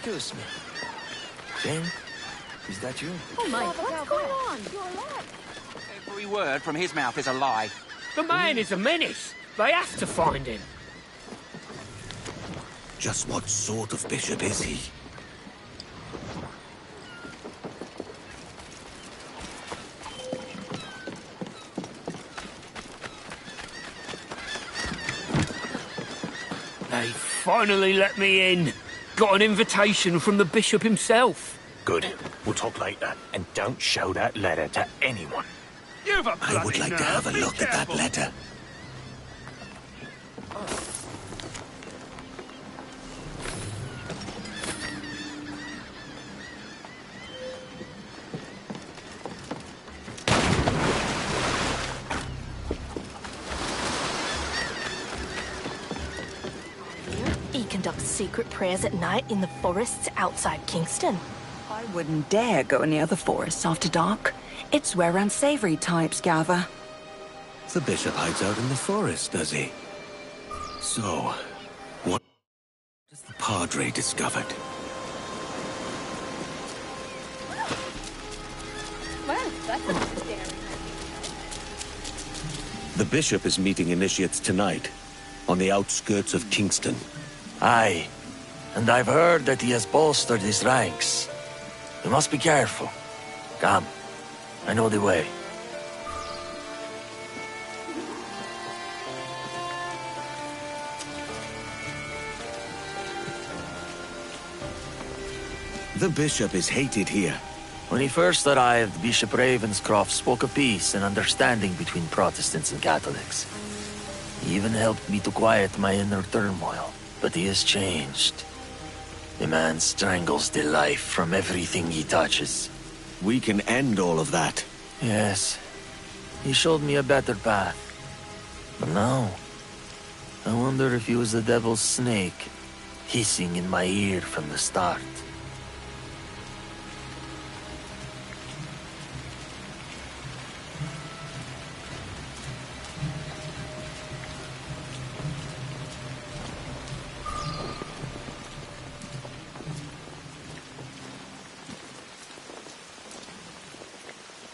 Excuse me. Jane, is that you? Oh my, what's going on? Every word from his mouth is a lie. The man is a menace. They have to find him. Just what sort of bishop is he? They finally let me in. Got an invitation from the bishop himself. Good. We'll talk later. And don't show that letter to anyone. I would like to have a look at that letter. He conducts secret prayers at night in the forests outside Kingston. I wouldn't dare go near the forests after dark. It's where unsavory types gather. The bishop hides out in the forest, does he? So, what has the Padre discovered? Well, that's a scary. The bishop is meeting initiates tonight, on the outskirts of Kingston. Aye. And I've heard that he has bolstered his ranks. We must be careful. Come. I know the way. The bishop is hated here. When he first arrived, Bishop Ravenscroft spoke of peace and understanding between Protestants and Catholics. He even helped me to quiet my inner turmoil, but he has changed. The man strangles the life from everything he touches. We can end all of that. Yes. He showed me a better path. But now, I wonder if he was the devil's snake, hissing in my ear from the start.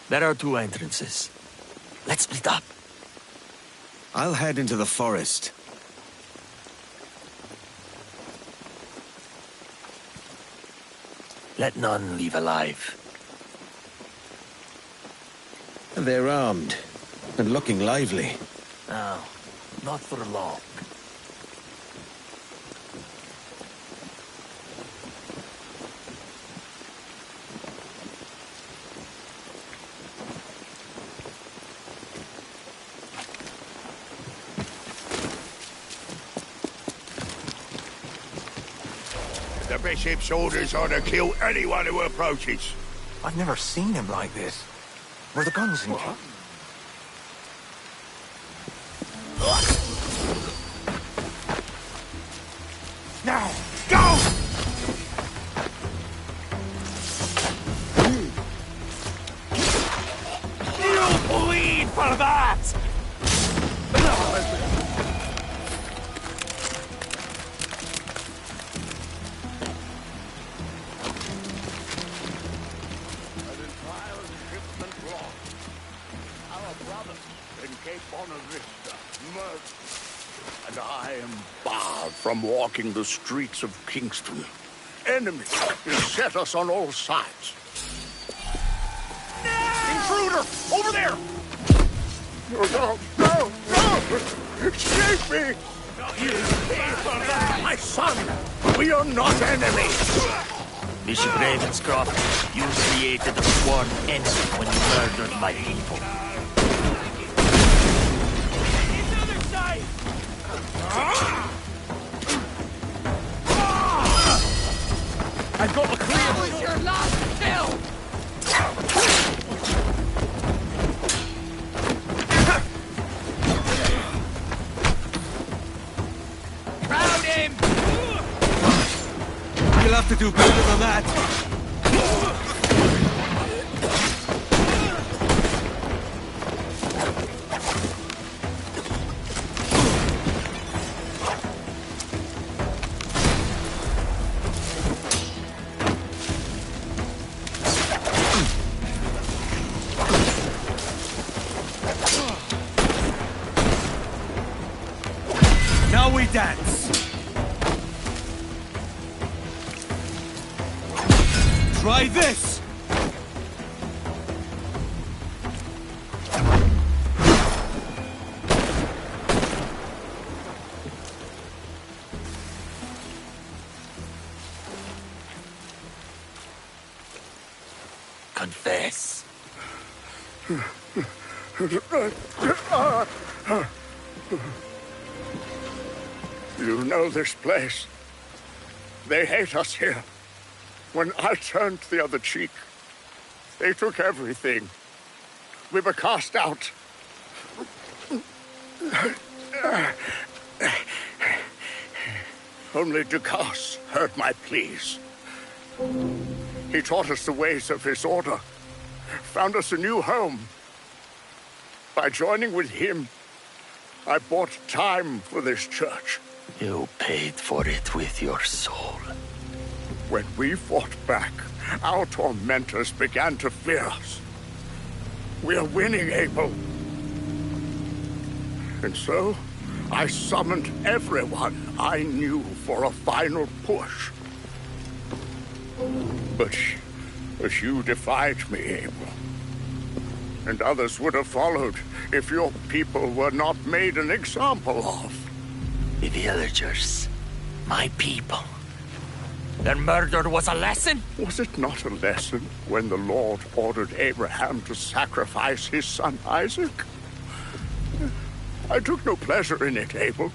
There are two entrances. Let's split up. I'll head into the forest. Let none leave alive. They're armed, and looking lively. No, not for long. The bishop's orders are to kill anyone who approaches. I've never seen him like this. Were the guns in? Now, go! You'll bleed for that! And I am barred from walking the streets of Kingston. Enemies beset us on all sides. Intruder! Over there! No! Escape me! My son! We are not enemies! Bishop Ravenscroft, you created a sworn enemy when you murdered my people. I've got the clear. That was your last kill! Crowd him! You'll have to do better than that. Try this! Confess. You know this place. They hate us here. When I turned the other cheek, they took everything. We were cast out. Only Dukas heard my pleas. He taught us the ways of his order, found us a new home. By joining with him, I bought time for this church. You paid for it with your soul. When we fought back, our tormentors began to fear us. We are winning, Abel. And so, I summoned everyone I knew for a final push. But you defied me, Abel. And others would have followed if your people were not made an example of. The villagers. My people. Their murder was a lesson? Was it not a lesson when the Lord ordered Abraham to sacrifice his son Isaac? I took no pleasure in it, Abel.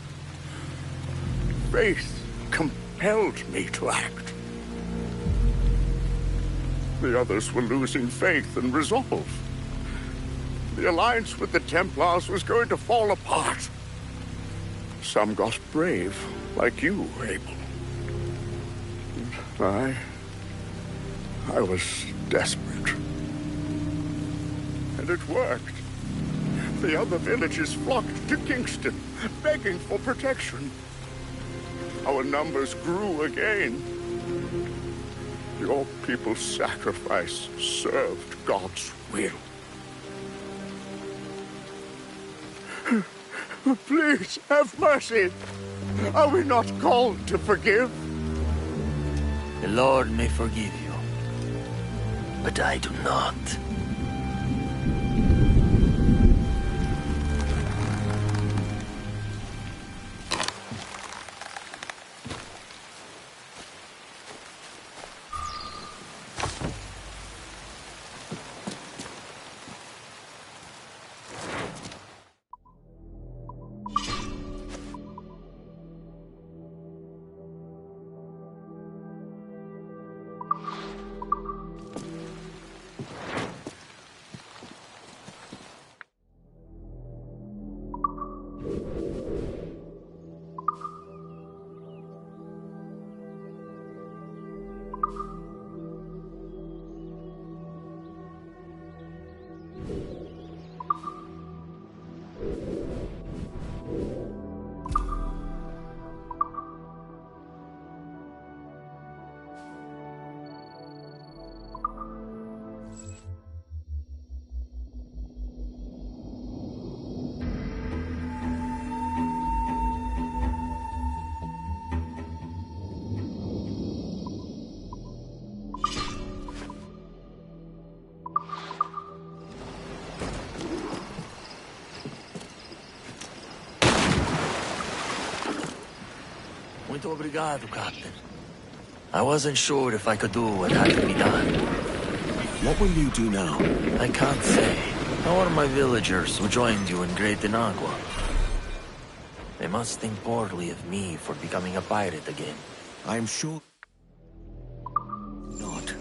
Faith compelled me to act. The others were losing faith and resolve. The alliance with the Templars was going to fall apart. Some got brave, like you, Abel. I was desperate. And it worked. The other villages flocked to Kingston, begging for protection. Our numbers grew again. Your people's sacrifice served God's will. Please, have mercy. Are we not called to forgive? The Lord may forgive you, but I do not. Muito obrigado, Captain. I wasn't sure if I could do what had to be done. What will you do now? I can't say. How are my villagers who joined you in Great Inagua? They must think poorly of me for becoming a pirate again. I'm sure... not.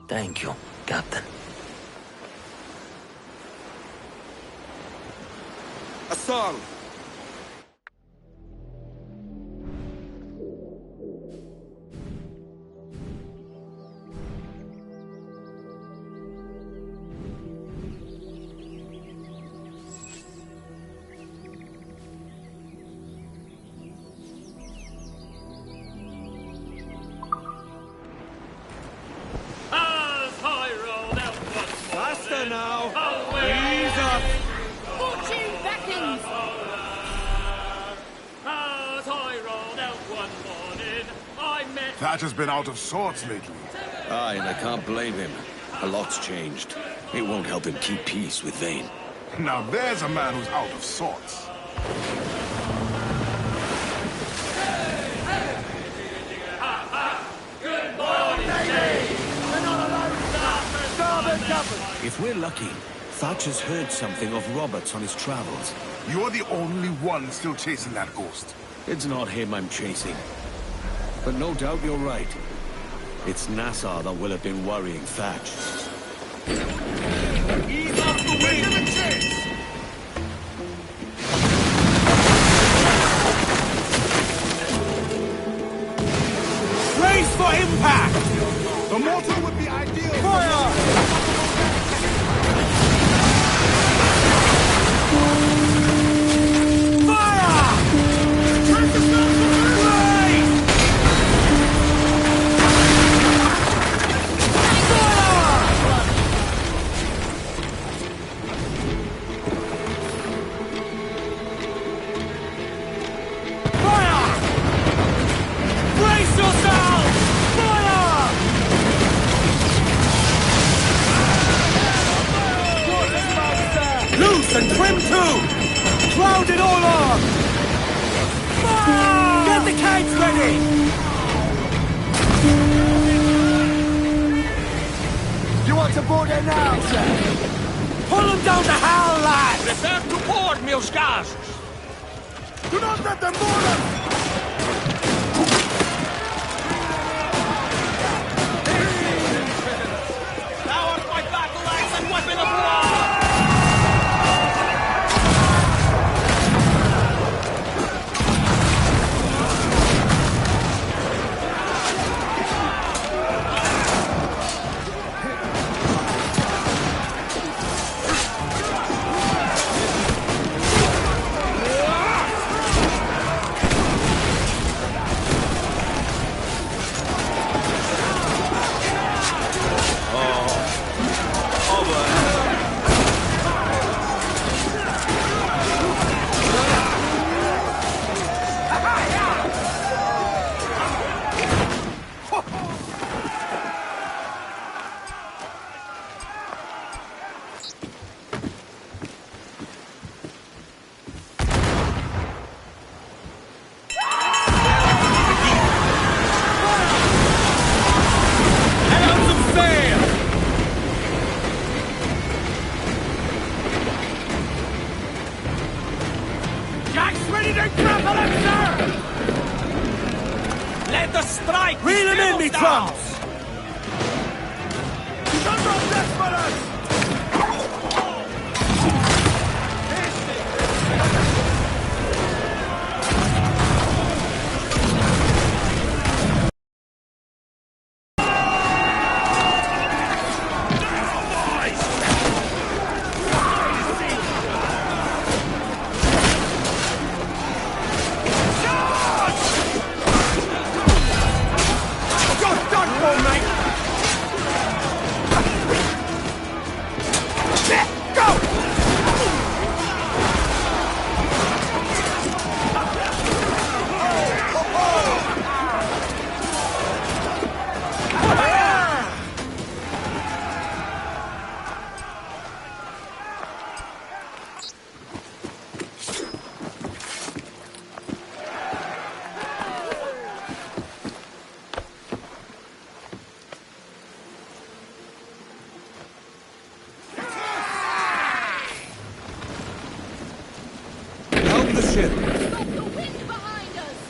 Thank you, Captain. A song! Faster now! Ease up! Fortune beckons! As I rolled out one morning, I met... Thatch has been out of sorts lately. Aye, and I can't blame him. A lot's changed. It won't help him keep peace with Vayne. Now there's a man who's out of sorts. If we're lucky, Thatch has heard something of Roberts on his travels. You're the only one still chasing that ghost. It's not him I'm chasing. But no doubt you're right. It's Nassau that will have been worrying Thatch. Ease off the way! Give him a chase! Brace for impact! The mortar would be ideal. Fire! And trim too! Cloud it all on! Fire! Get the kites ready! You want to board it now, sir? Pull them down the howl, lads! Return to port, meus caros! Do not let them board us! Thou art my battle axe and weapon of war! Let the strike reel him in, me trumps!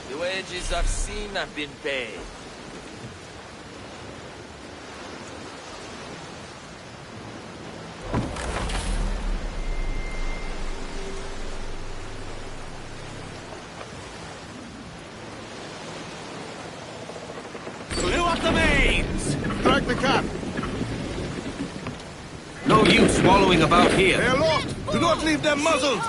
The wages I've seen have been paid. the cap. No use wallowing about here. They are locked. Do not leave them muzzled.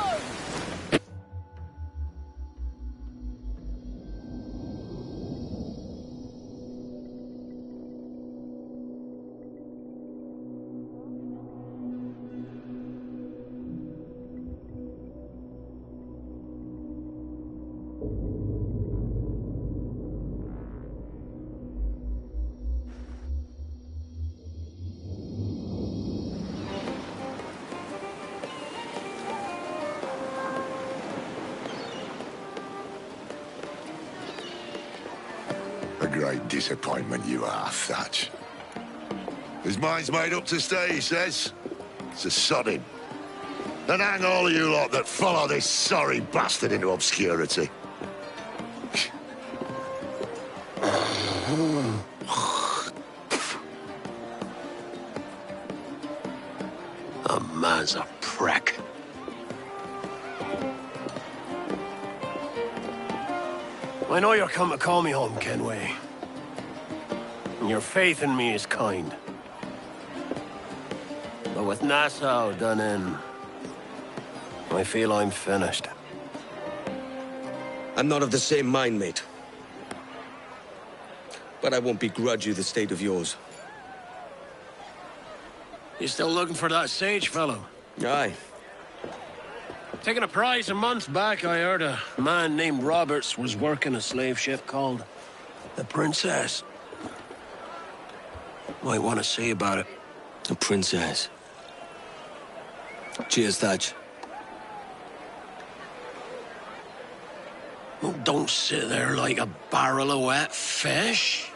A great disappointment you are, Thatch. His mind's made up to stay, he says. So sod him. And hang all of you lot that follow this sorry bastard into obscurity. A man's a prick. I know you're come to call me home, Kenway. And your faith in me is kind. But with Nassau done in, I feel I'm finished. I'm not of the same mind, mate. But I won't begrudge you the state of yours. You still looking for that sage fellow? Aye. Taking a prize a month back, I heard a man named Roberts was working a slave ship called the Princess. Might want to see about it. The Princess. Cheers, Thatch. Oh, don't sit there like a barrel of wet fish.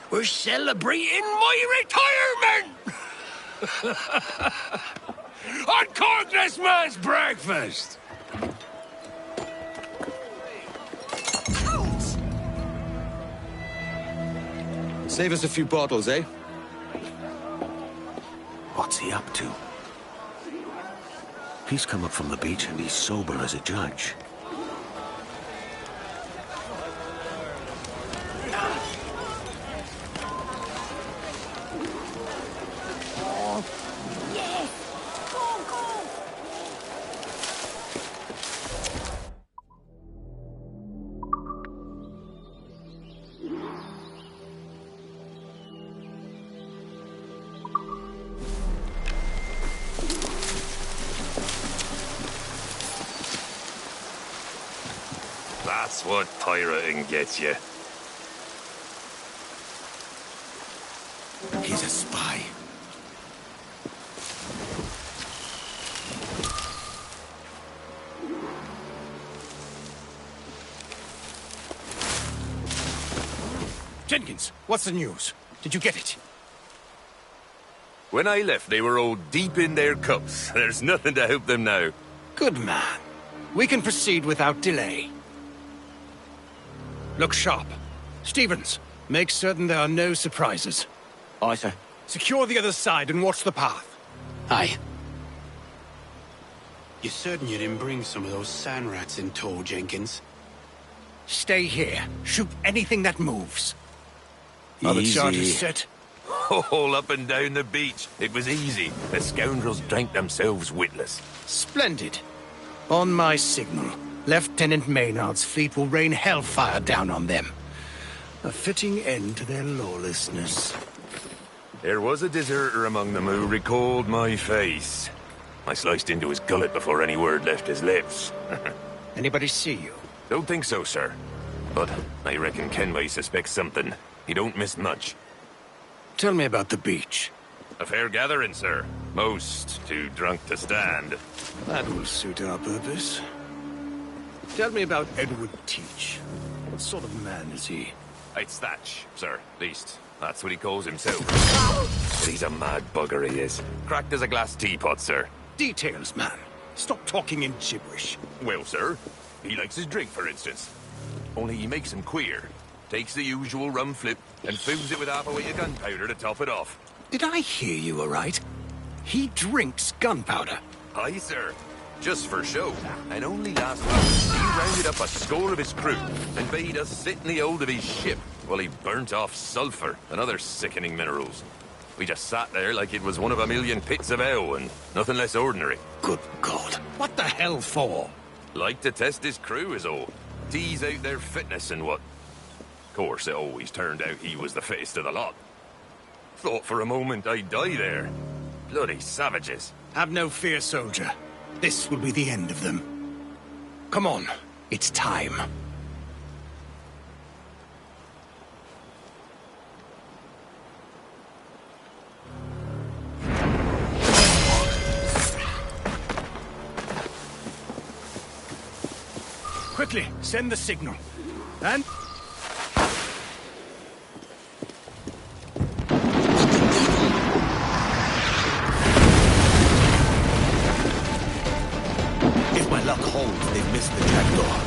We're celebrating my retirement! Uncork this man's breakfast! Save us a few bottles, eh? What's he up to? He's come up from the beach and he's sober as a judge. That's what pirating gets you. He's a spy. Jenkins, what's the news? Did you get it? When I left, they were all deep in their cups. There's nothing to help them now. Good man. We can proceed without delay. Look sharp. Stevens, make certain there are no surprises. Aye, sir. Secure the other side and watch the path. Aye. You're certain you didn't bring some of those sand rats in tow, Jenkins? Stay here. Shoot anything that moves. Are the charges set? All up and down the beach. It was easy. The scoundrels drank themselves witless. Splendid. On my signal, Lieutenant Maynard's fleet will rain hellfire down on them. A fitting end to their lawlessness. There was a deserter among them who recalled my face. I sliced into his gullet before any word left his lips. Anybody see you? Don't think so, sir. But I reckon Kenway suspects something. He don't miss much. Tell me about the beach. A fair gathering, sir. Most too drunk to stand. That will suit our purpose. Tell me about Edward Teach. What sort of man is he? It's Thatch, sir. At least, that's what he calls himself. But he's a mad bugger, he is. Cracked as a glass teapot, sir. Details, man. Stop talking in gibberish. Well, sir, he likes his drink, for instance. Only he makes him queer. Takes the usual rum flip and fills it with half a weight of gunpowder to top it off. Did I hear you all right? He drinks gunpowder. Aye, sir. Just for show. And only last month, he rounded up a score of his crew and bade us sit in the hold of his ship while he burnt off sulfur and other sickening minerals. We just sat there like it was one of a million pits of hell and nothing less ordinary. Good God. What the hell for? Like to test his crew is all. Tease out their fitness and what. Of course, it always turned out he was the fittest of the lot. Thought for a moment I'd die there. Bloody savages. Have no fear, soldier. This will be the end of them. Come on, it's time. Quickly, send the signal. And... If my luck holds, they've missed the trapdoor.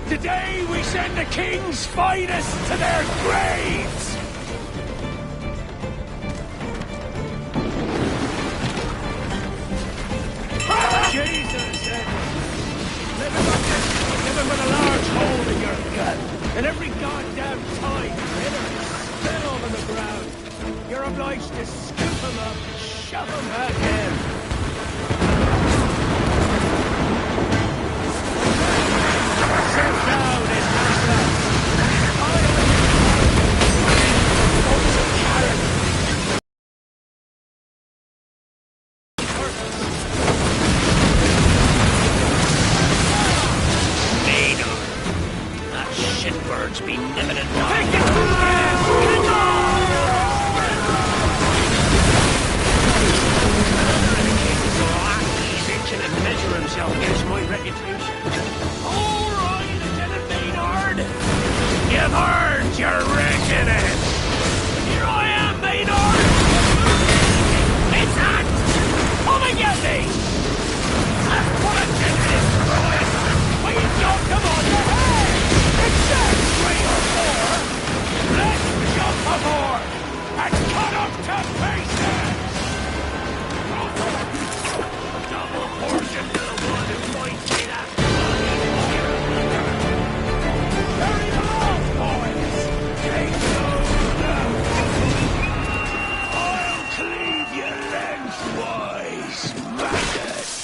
Today we send the king's finest to their graves! Jesus! Living with a large hole in your gut, and every goddamn time spill over the ground. You're obliged to scoop them up and shove them back in. Sit down and that shitbird's been nibbling at mine. Take it from he's itching to measure himself against my reputation. All right, Lieutenant Maynard. You've earned your residence. Here I am, Maynard. It's hot. Come and get me. I've put a dent in his groin. Wait, don't come on your head. It's just 3 or 4. Let's jump aboard and cut up to pieces. Double portion to the one who might see that. Carry on, boys. Take those down. I'll cleave you lengthwise, maggots.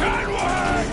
Good work!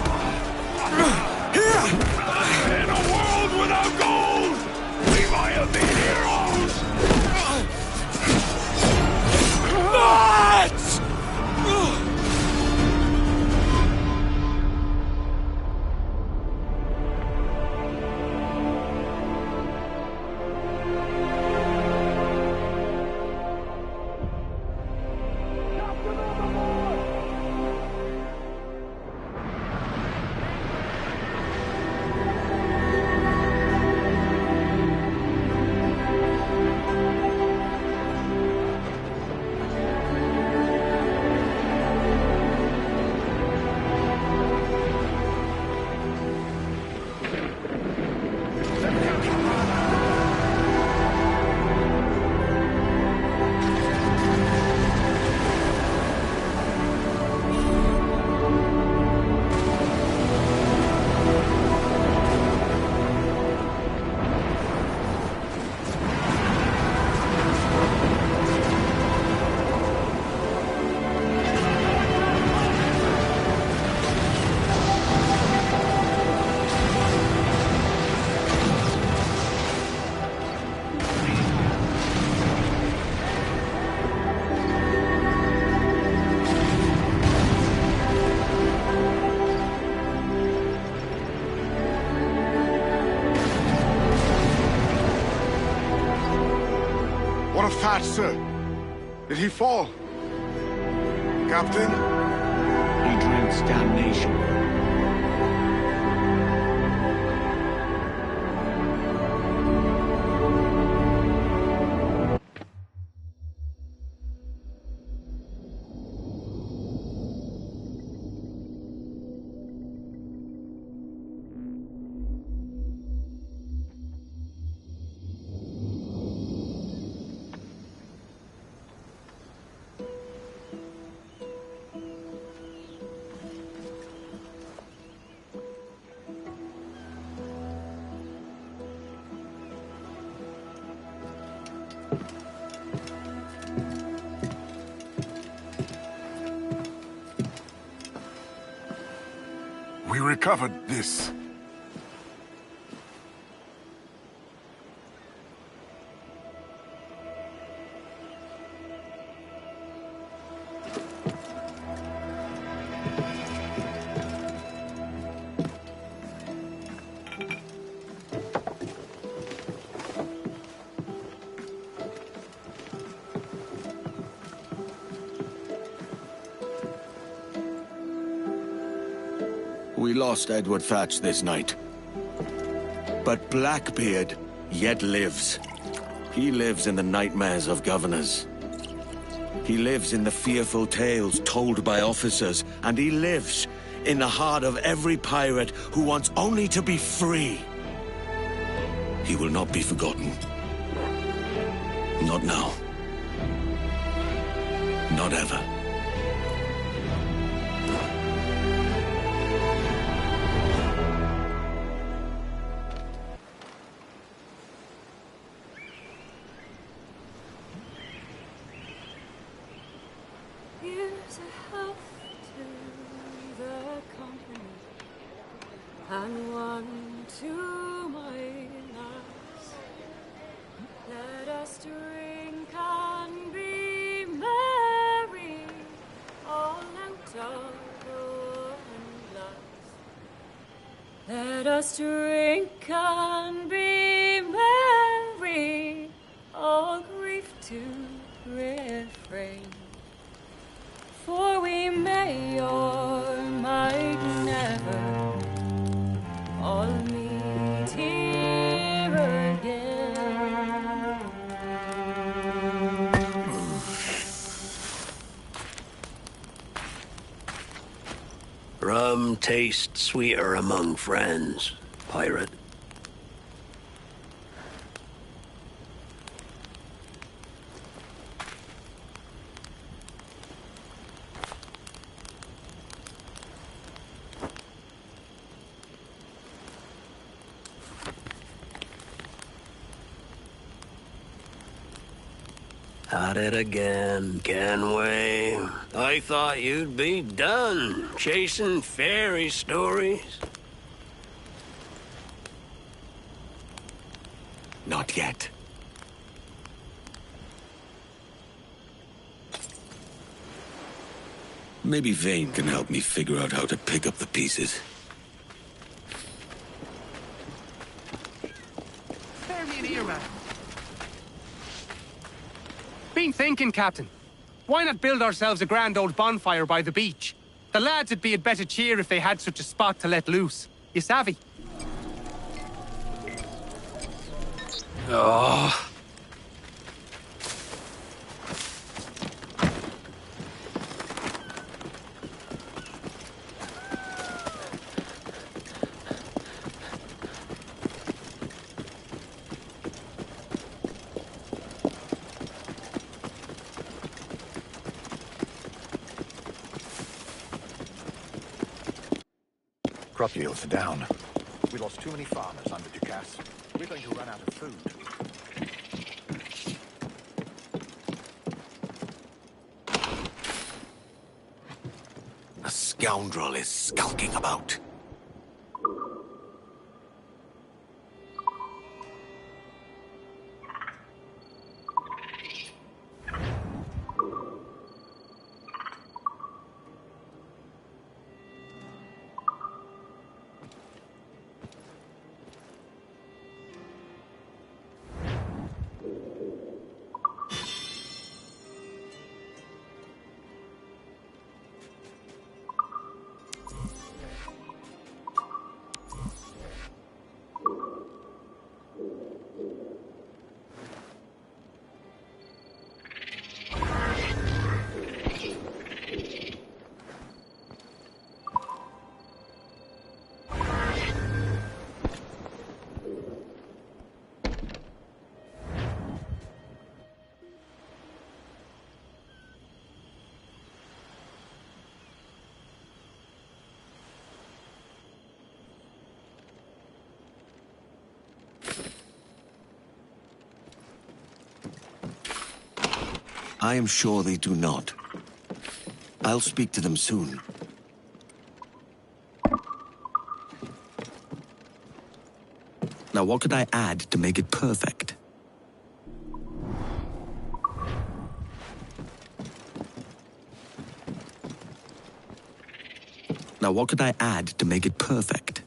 saw Thatch, sir. Did he fall? Captain? He drinks damnation. We recovered this. We lost Edward Thatch this night. But Blackbeard yet lives. He lives in the nightmares of governors. He lives in the fearful tales told by officers, and he lives in the heart of every pirate who wants only to be free. He will not be forgotten. Not now. Not ever. Here's a health to the company, and one to my lass. Let us drink and be merry, all out of one glass. Let us drink and be merry, all grief to refrain. For we may or might never all meet here again. Rum tastes sweeter among friends, pirate. At it again, Kenway. I thought you'd be done chasing fairy stories. Not yet. Maybe Vane can help me figure out how to pick up the pieces. Spare me an ear, man. Been thinking, Captain. Why not build ourselves a grand old bonfire by the beach? The lads would be a better cheer if they had such a spot to let loose. You savvy? Oh. Crop yields are down. We lost too many farmers under Ducasse. We're going to run out of food. A scoundrel is skulking about. I am sure they do not. I'll speak to them soon. Now, what could I add to make it perfect? Now, what could I add to make it perfect?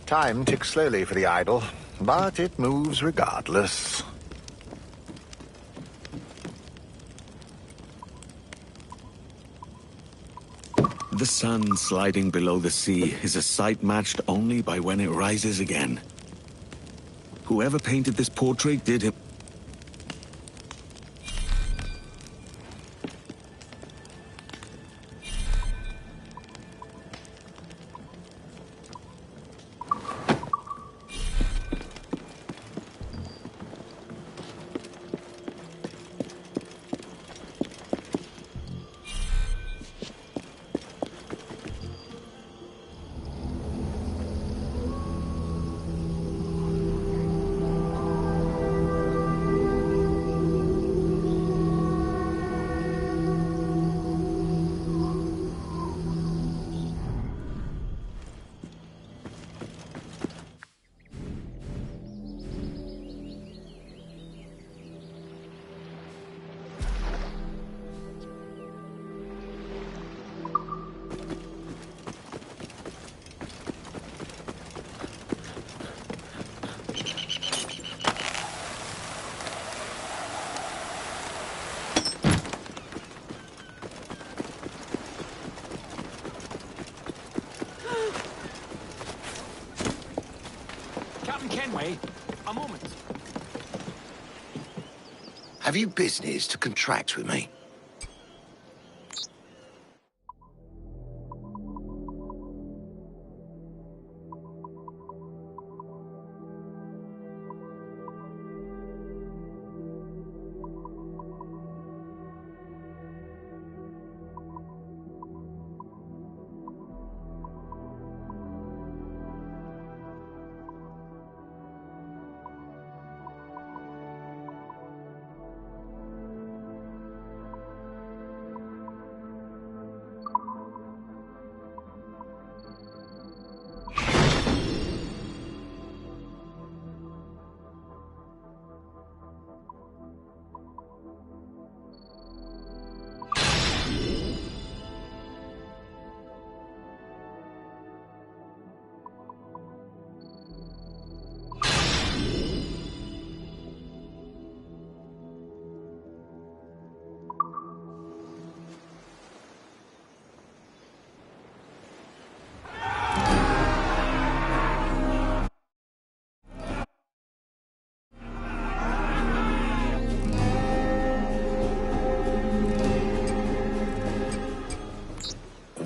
Time ticks slowly for the idol, but it moves regardless. The sun sliding below the sea is a sight matched only by when it rises again. Whoever painted this portrait did him. A moment. Have you business to contract with me?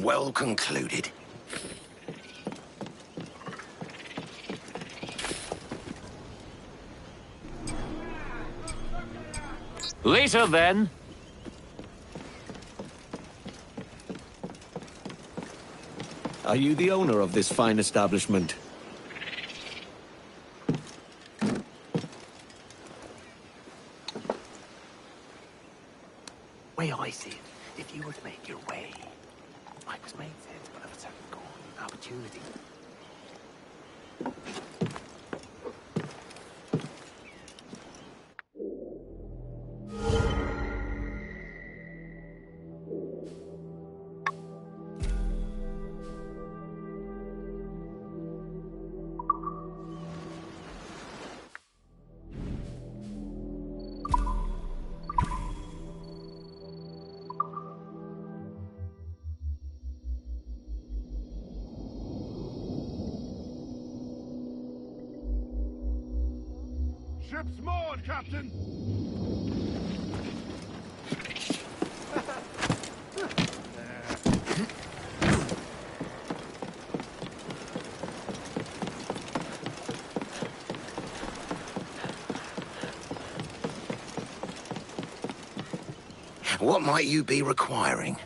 Well concluded. Later, then. Are you the owner of this fine establishment? Way I see it, if you were to make your way, I was made sensible of a certain golden opportunity. Ship's moored, Captain! What might you be requiring?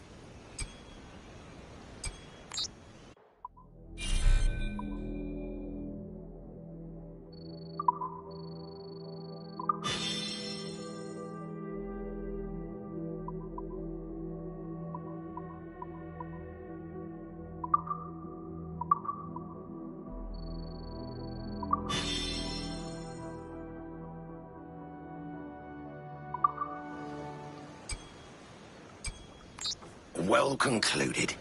Well concluded.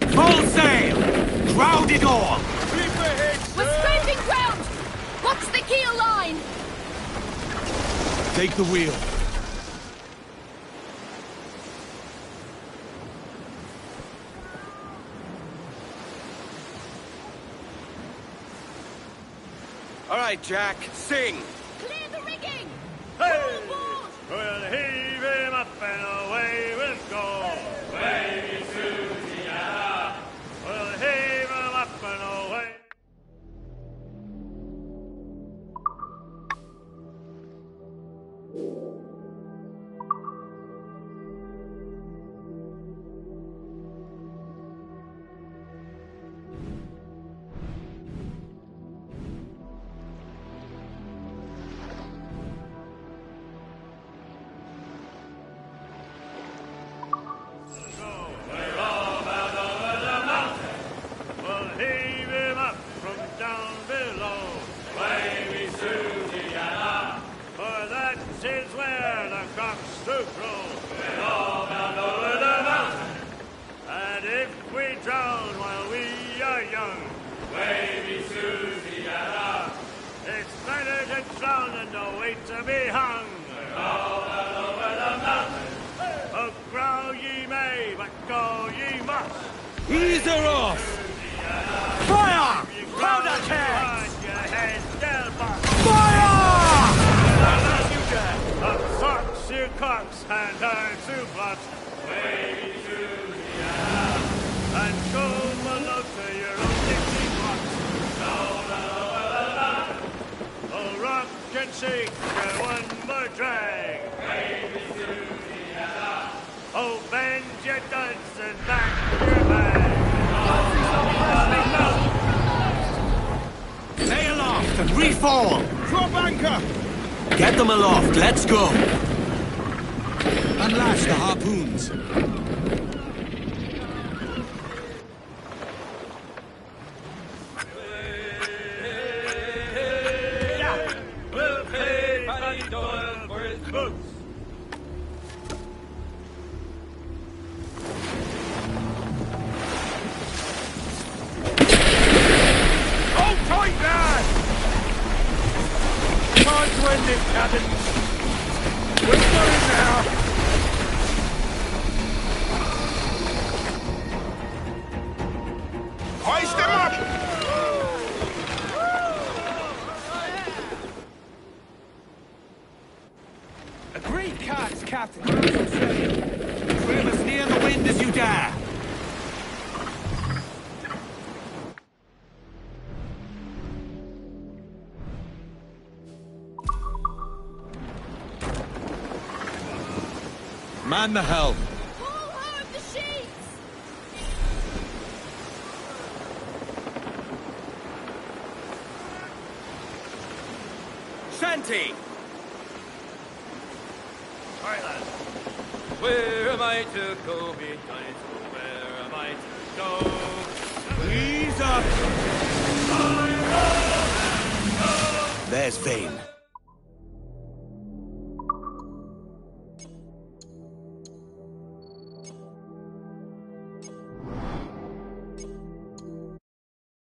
Full sail! Crowd it all! We're scraping ground! What's the keel line? Take the wheel. All right, Jack, sing. Clear the rigging! Hey! We'll heave him up and away we'll go. Wavy Susie-Anna. We'll heave him up and away. To be hung. Over the mountain. Oh, grow ye may, but go ye must. Ease her off! Fire! Powder kegs! Fire! Up socks, you cocks, and iron to blot. Wavy Susie-Anna. And go below to your own dixie box. Over the mountain. Oh, rock and shake, and one more drag. Wavy Susie-Anna. Oh, bend your duds and back your bag. Lay aloft and refall! Drop anchor! Get them aloft, let's go! Unlash the harpoons. We'll pay Paddy Doyle for his boots. Hold tight there! Time to end it, Captain. We're going now. Hoist him up! Agreed cards, Captain. Trim as near the wind as you dare. Man the helm. Pull hard the sheets! Shanty! Alright, lads. Where am I to go, me guys? Where am I to go? Ease up! There's Vane.